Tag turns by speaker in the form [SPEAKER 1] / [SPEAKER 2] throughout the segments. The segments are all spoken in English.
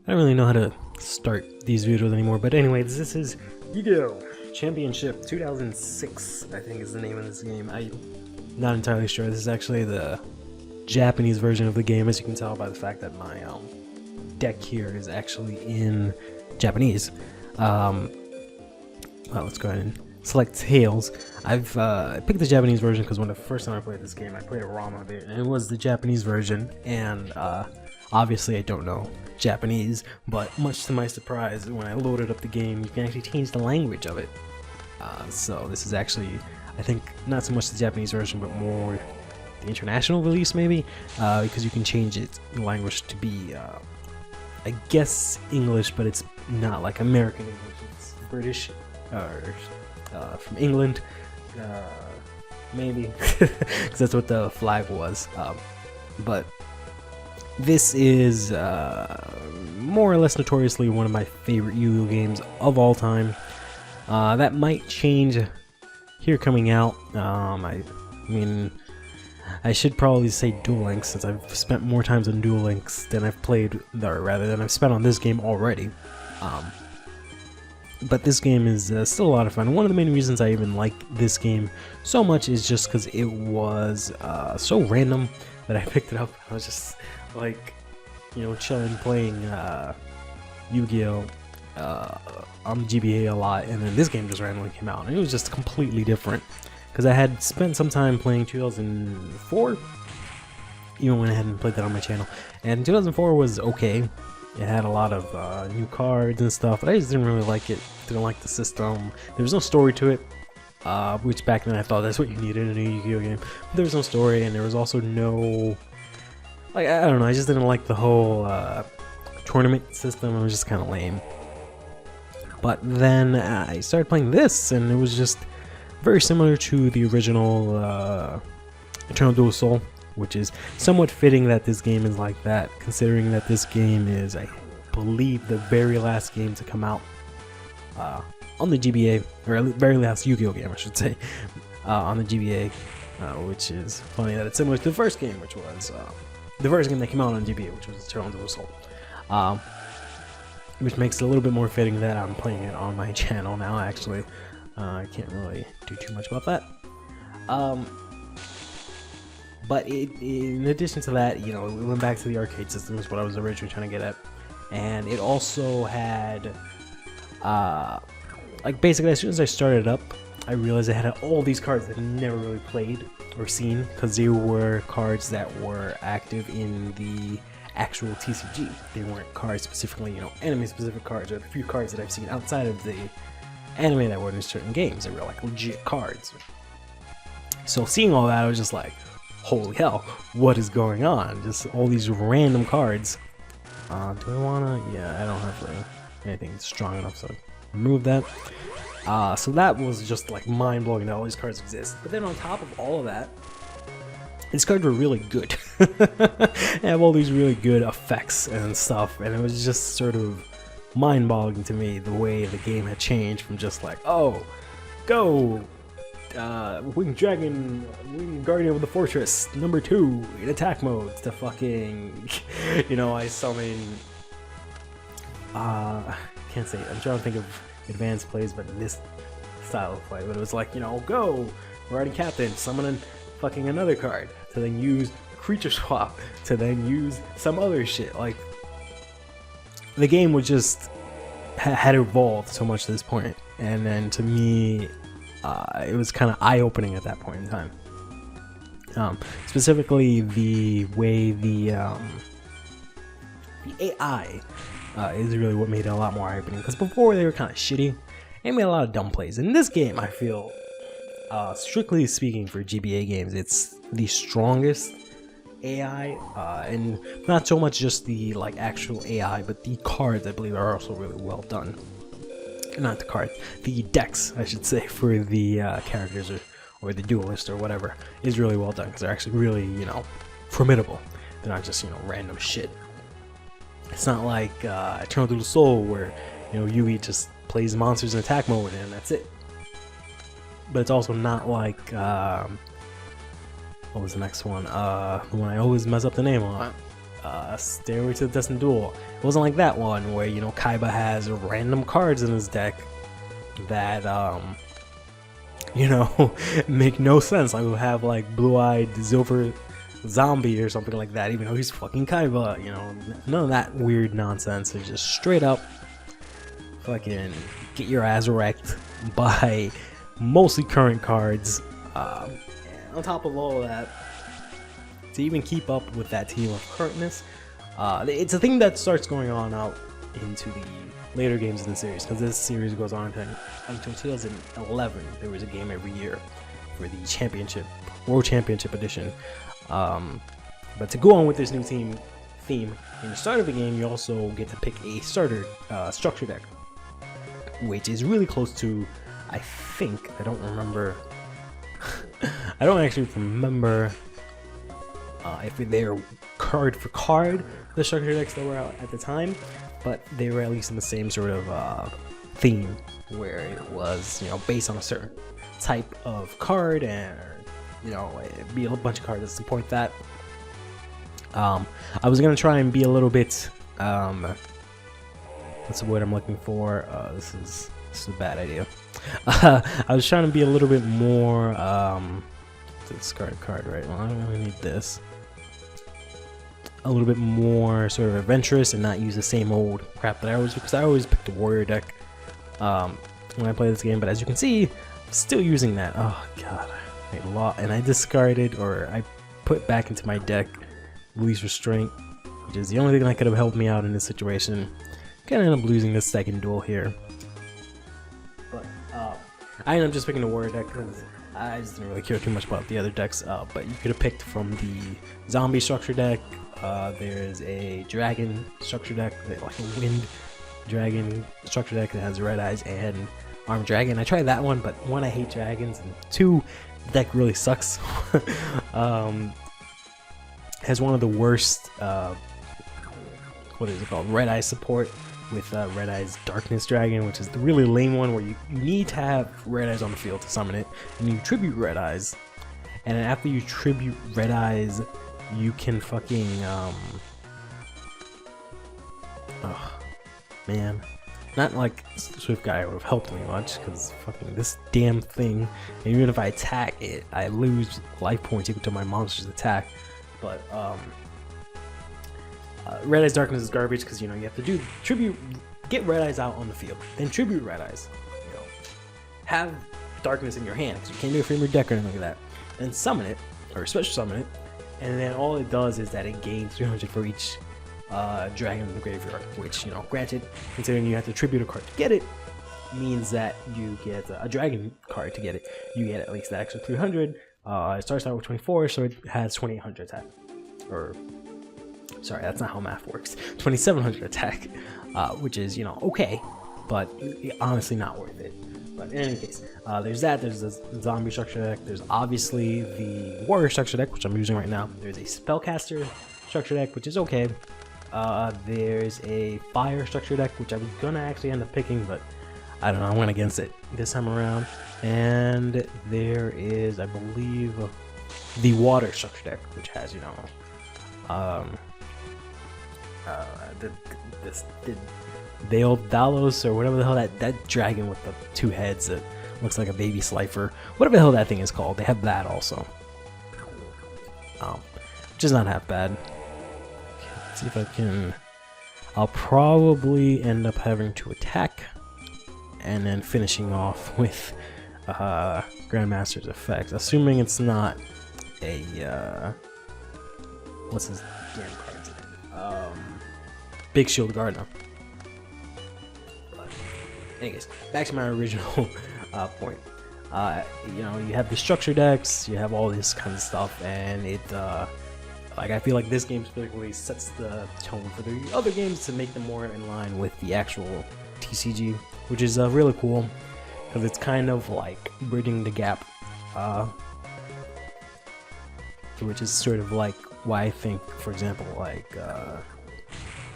[SPEAKER 1] I don't really know how to start these videos anymore, but anyways, this is Yugioh Championship 2006, I think is the name of this game. I'm not entirely sure. This is actually the Japanese version of the game, as you can tell by the fact that my deck here is actually in Japanese. Well, let's go ahead and select Tails. I've picked the Japanese version because when the first time I played this game, I played a ROM of it, and it was the Japanese version, and obviously I don't know Japanese, but much to my surprise, when I loaded up the game, you can actually change the language of it. So this is actually, I think, not so much the Japanese version, but more the international release maybe, because you can change its language to be, I guess, English, but it's not like American English, it's British, or from England, maybe, because that's what the flag was, but this is more or less notoriously one of my favorite Yu-Gi-Oh games of all time. That might change here coming out. I mean, I should probably say Duel Links, since I've spent more times on Duel Links than I've played, or rather than I've spent on this game already. But this game is still a lot of fun. One of the main reasons I even like this game so much is just because it was so random that I picked it up. I was just like, you know, chilling, playing Yu-Gi-Oh on GBA a lot, and then this game just randomly came out, and it was just completely different. Because I had spent some time playing 2004, even when I hadn't played that on my channel, and 2004 was okay. It had a lot of new cards and stuff, but I just didn't really like it. Didn't like the system. There was no story to it, which back then I thought that's what you needed in a Yu-Gi-Oh game. But there was no story, and there was also no, like, I don't know, I just didn't like the whole tournament system. It was just kind of lame. But then I started playing this, and it was just very similar to the original Eternal Duel Soul, which is somewhat fitting that this game is like that, considering that this game is, I believe, the very last game to come out on the GBA, or very last Yu-Gi-Oh game, I should say, on the GBA, which is funny that it's similar to the first game, which was the first game that came out on GBA, which was Eternal Duel Soul, which makes it a little bit more fitting that I'm playing it on my channel now, actually. I can't really do too much about that. But in addition to that, you know, we went back to the arcade system, is what I was originally trying to get at. And it also had, like, basically as soon as I started up, I realized I had all these cards that I never really played or seen, because they were cards that were active in the actual TCG. They weren't cards specifically, you know, anime-specific cards, or the few cards that I've seen outside of the anime that were in certain games. They were like legit cards. So seeing all that, I was just like, holy hell, what is going on? Just all these random cards. Do I wanna? Yeah, I don't have really anything strong enough, so remove that. So that was just like mind-blowing that all these cards exist. But then on top of all of that, these cards were really good. They have all these really good effects and stuff, and it was just sort of mind-boggling to me the way the game had changed from just like, oh, go Winged Dragon, Winged Guardian of the Fortress, #2 in attack mode, to fucking, you know, I summon, can't say it. I'm trying to think of advanced plays, but in this style of play, but it was like, you know, go, we're already captain, summon fucking another card, to then use creature swap, to then use some other shit. Like, the game was just had evolved so much to this point, and then to me, it was kind of eye-opening at that point in time. Specifically, the way the AI is really what made it a lot more eye-opening. Because before they were kind of shitty, they made a lot of dumb plays. In this game, I feel, strictly speaking, for GBA games, it's the strongest AI, and not so much just the like actual AI, but the cards, I believe, are also really well done. Not the cards, the decks, I should say, for the characters, or the duelist or whatever, is really well done, because they're actually really, you know, formidable. They're not just, you know, random shit. It's not like Eternal Duel Soul, where, you know, Yugi just plays monsters in attack mode and that's it. But it's also not like what was the next one? The one I always mess up the name on. Stairway to the Destined Duel. It wasn't like that one where, you know, Kaiba has random cards in his deck that you know, make no sense. Like we'll have like blue-eyed silver zombie or something like that, even though he's fucking Kaiba, you know, none of that weird nonsense. It's just straight up fucking get your ass wrecked by mostly current cards. And on top of all of that, to even keep up with that team of currentness, it's a thing that starts going on out into the later games in the series, because this series goes on until 2011. There was a game every year for the championship, World Championship Edition. But to go on with this new theme, in the start of the game, you also get to pick a starter structure deck, which is really close to, I think, I don't remember, I don't actually remember if they're card for card, the structure decks that were out at the time, but they were at least in the same sort of theme, where it was, you know, based on a certain type of card, and, you know, it'd be a bunch of cards that support that. I was gonna try and be a little bit, what's the word I'm looking for? This is a bad idea. I was trying to be a little bit more, to discard a card, right? Well, I don't really need this. A little bit more sort of adventurous and not use the same old crap that I always, because I always pick the warrior deck when I play this game. But as you can see, I'm still using that. Oh god, and I discarded, or I put back into my deck, Release Restraint, which is the only thing that could have helped me out in this situation. Gonna end up losing this second duel here, but I ended up just picking the warrior deck because I just didn't really care too much about the other decks. But you could have picked from the zombie structure deck. There's a dragon structure deck, like a wind dragon structure deck that has red eyes and armed dragon. I tried that one, but one, I hate dragons, and two, the deck really sucks. Has one of the worst, what is it called, red eye support with red eyes darkness dragon, which is the really lame one where you need to have red eyes on the field to summon it, and you tribute red eyes, and then after you tribute red eyes, you can fucking oh man, not like Swift Guy would have helped me much, because fucking this damn thing, and even if I attack it, I lose life points equal to my monster's attack. But red eyes darkness is garbage, because, you know, you have to do tribute, get red eyes out on the field, then tribute red eyes, you know, have darkness in your hand, because you can't do it from your deck or anything like that, then summon it, or special summon it. And then all it does is that it gains 300 for each dragon in the graveyard, which, you know, granted, considering you have to tribute a card to get it, means that you get a dragon card to get it. You get at least the extra 300. It starts out with 24, so it has 2800 attack. Or, sorry, that's not how math works. 2700 attack, which is, you know, okay, but honestly not worth it. But in any case, there's that, there's the zombie structure deck, there's obviously the warrior structure deck, which I'm using right now, there's a spellcaster structure deck, which is okay, there's a fire structure deck, which I was gonna actually end up picking, but I don't know, I went against it this time around, and there is, I believe, the water structure deck, which has, you know, the Veiled Dalos, or whatever the hell that dragon with the two heads that looks like a baby Slifer, whatever the hell that thing is called, they have that also, which is not half bad. Okay, let's see if I can, I'll probably end up having to attack, and then finishing off with Grandmaster's effects, assuming it's not a, what's his damn card's name? Big Shield Gardener. Anyways, back to my original point. You know, you have the structure decks, you have all this kind of stuff, and it, like, I feel like this game specifically sets the tone for the other games to make them more in line with the actual TCG, which is really cool, because it's kind of like bridging the gap, which is sort of like why I think, for example, like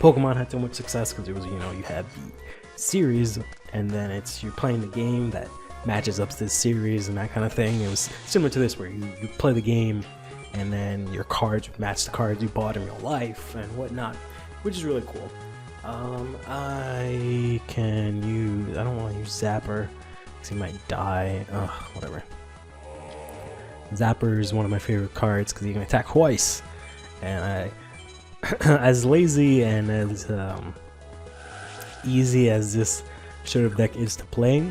[SPEAKER 1] Pokemon had so much success, because it was, you know, you had the series, and then you're playing the game that matches up to this series and that kind of thing. It was similar to this, where you play the game and then your cards would match the cards you bought in real life and whatnot, which is really cool. I can use, I don't want to use Zapper because he might die. Ugh, whatever. Zapper is one of my favorite cards because he can attack twice, and as lazy and as easy as this sort of deck is to play,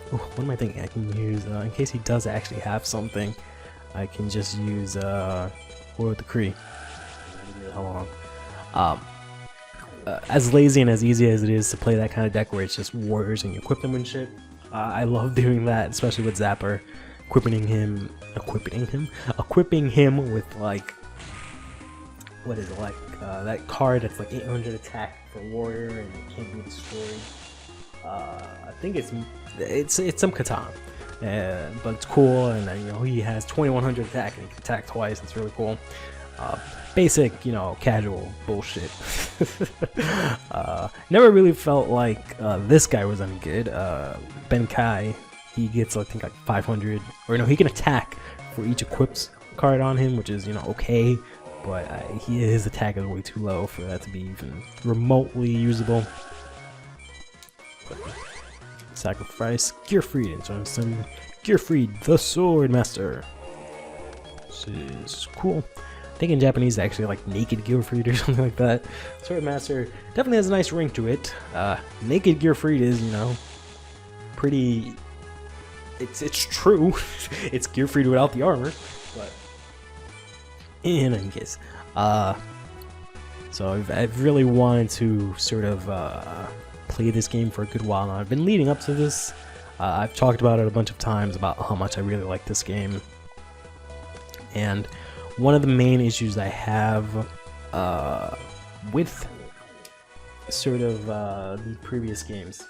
[SPEAKER 1] what am I thinking? I can use, in case he does actually have something, I can just use Royal Decree. How long? As lazy and as easy as it is to play that kind of deck where it's just warriors and you equip them and shit, I love doing that, especially with Zapper, equipping him with like, what is it, like that card that's like 800 attack for warrior and it can't be destroyed. I think it's some Catan, but it's cool, and you know, he has 2100 attack and he can attack twice. It's really cool. Basic, you know, casual bullshit. Never really felt like this guy was any good. Ben Kai, he gets I think like 500, or no, he can attack for each equipped card on him, which is, you know, okay, but his attack is way too low for that to be even remotely usable. Sacrifice Gearfried, and so I'm sending Gearfried, the Sword Master. This is cool. I think in Japanese actually like Naked Gearfried or something like that. Sword Master definitely has a nice ring to it. Naked Gearfried is, you know, pretty. It's true. It's Gearfried without the armor, but in any case, so I've really wanted to sort of play this game for a good while now. I've been leading up to this. I've talked about it a bunch of times about how much I really like this game, and one of the main issues I have with sort of the previous games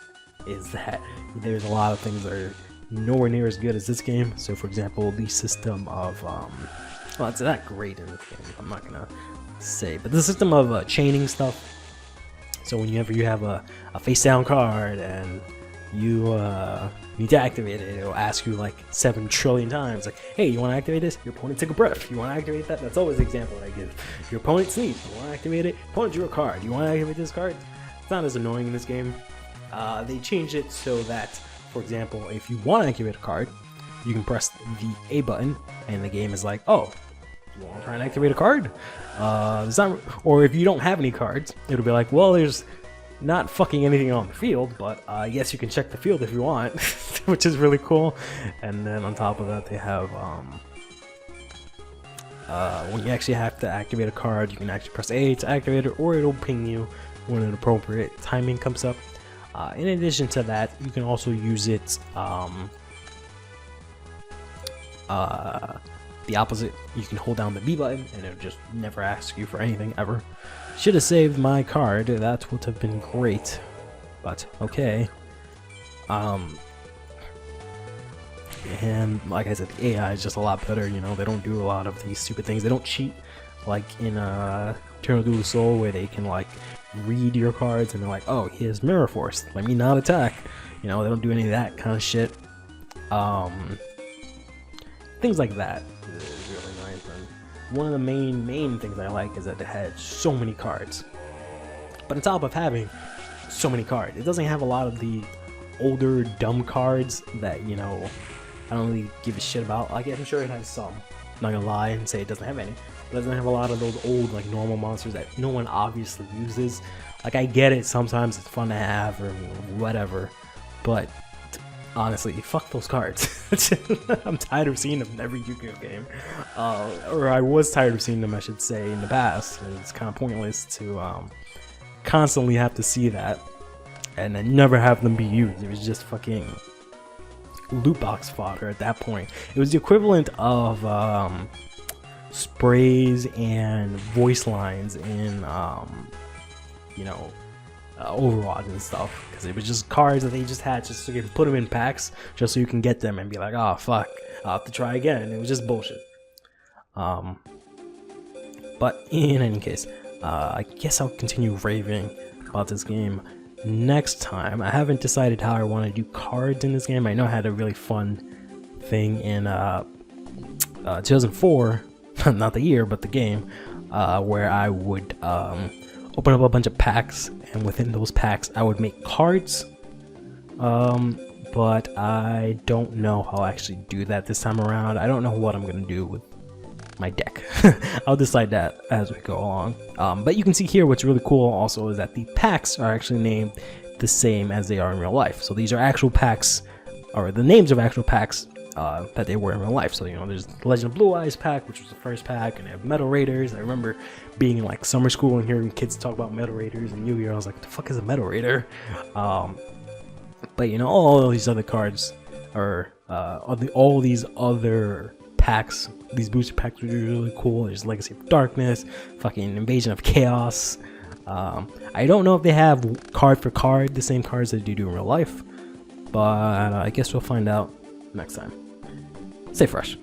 [SPEAKER 1] is that there's a lot of things that are nowhere near as good as this game. So for example, the system of well, it's not great in this game, I'm not gonna say, but the system of chaining stuff. So whenever you have a face down card and you need to activate it, it'll ask you like 7 trillion times, like, hey, you want to activate this? Your opponent take a breath. You want to activate that? That's always the example that I give. Your opponent sneeze. You want to activate it? Opponent drew a card. You want to activate this card? It's not as annoying in this game. They changed it so that, for example, if you want to activate a card, you can press the A button, and the game is like, oh, you want to try and activate a card? It's not, or if you don't have any cards, it'll be like, well, there's not fucking anything on the field, but yes, you can check the field if you want, which is really cool. And then on top of that, they have when you actually have to activate a card, you can actually press A to activate it, or it'll ping you when an appropriate timing comes up. In addition to that, you can also use it the opposite. You can hold down the B button and it'll just never ask you for anything ever. Should have saved my card, that would have been great, but okay. And like I said, the AI is just a lot better, you know, they don't do a lot of these stupid things. They don't cheat like in Eternal Duel of Soul, where they can like read your cards and they're like, oh, he has Mirror Force, let me not attack. You know, they don't do any of that kind of shit. Things like that is really nice. And one of the main things I like is that it has so many cards. But on top of having so many cards, it doesn't have a lot of the older dumb cards that, you know, I don't really give a shit about. Like, I'm sure it has some. I'm not gonna lie and say it doesn't have any. But it doesn't have a lot of those old, like, normal monsters that no one obviously uses. Like, I get it, sometimes it's fun to have or whatever, but honestly, fuck those cards. I'm tired of seeing them in every Yu-Gi-Oh game. Or I was tired of seeing them, I should say, in the past. It's kind of pointless to constantly have to see that and then never have them be used. It was just fucking loot box fodder at that point. It was the equivalent of sprays and voice lines in, you know, Overwatch and stuff, because it was just cards that they just had just so you can put them in packs just so you can get them and be like, oh fuck, I'll have to try again. It was just bullshit. But in any case, I guess I'll continue raving about this game next time. I haven't decided how I want to do cards in this game. I know I had a really fun thing in 2004 not the year, but the game, where I would open up a bunch of packs, and within those packs I would make cards. But I don't know how I actually do that this time around. I don't know what I'm gonna do with my deck. I'll decide that as we go along. But you can see here what's really cool also is that the packs are actually named the same as they are in real life. So these are actual packs, or the names of actual packs that they were in real life. So, you know, there's the Legend of Blue Eyes pack, which was the first pack, and they have Metal Raiders. I remember being in like summer school and hearing kids talk about Metal Raiders and Yu-Gi-Oh! I was like, what the fuck is a Metal Raider? But you know, all these other cards are all these other packs, these booster packs are really cool. There's Legacy of Darkness, fucking Invasion of Chaos. I don't know if they have card for card the same cards that you do in real life, but I guess we'll find out next time. Stay fresh.